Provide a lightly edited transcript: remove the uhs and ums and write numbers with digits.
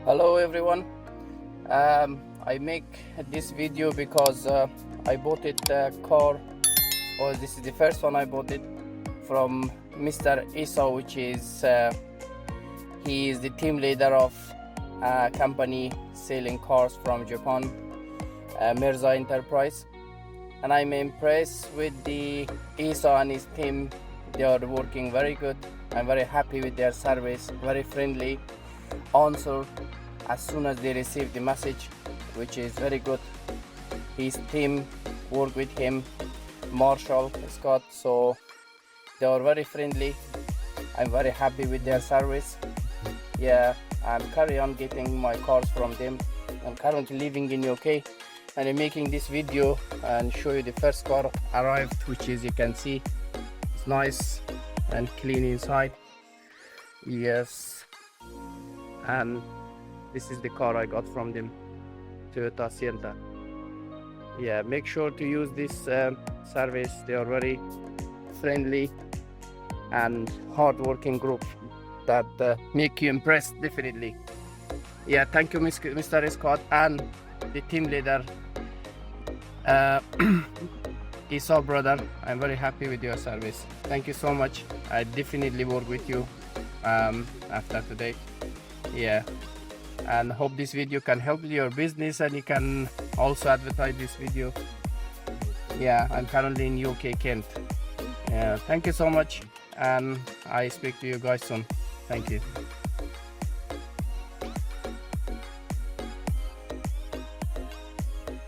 Hello everyone. I make this video because I bought it car, or this is the first one I bought it from Mr. Isa, which is he is the team leader of a company selling cars from Japan, Mirza Enterprise, and I'm impressed with the Isa and his team. They are working very good. I'm very happy with their service, very friendly, answer as soon as they receive the message, which is very good. His team work with him, Marshall, Scott, so they are very friendly. I'm very happy with their service. Yeah, I'm carry on getting my cars from them. I'm currently living in UK and I'm making this video and show you the first car arrived, which is, you can see, it's nice and clean inside. Yes, and this is the car I got from them, Toyota Sienta. Yeah, make sure to use this service. They are very friendly and hard-working group that make you impressed, definitely. Yeah, thank you, Mr. Scott and the team leader, Esau brother. I'm very happy with your service. Thank you so much. I definitely work with you after today. Yeah, and hope this video can help your business and you can also advertise this video. Yeah, I'm currently in UK, Kent. Yeah, thank you so much, and I speak to you guys soon. Thank you.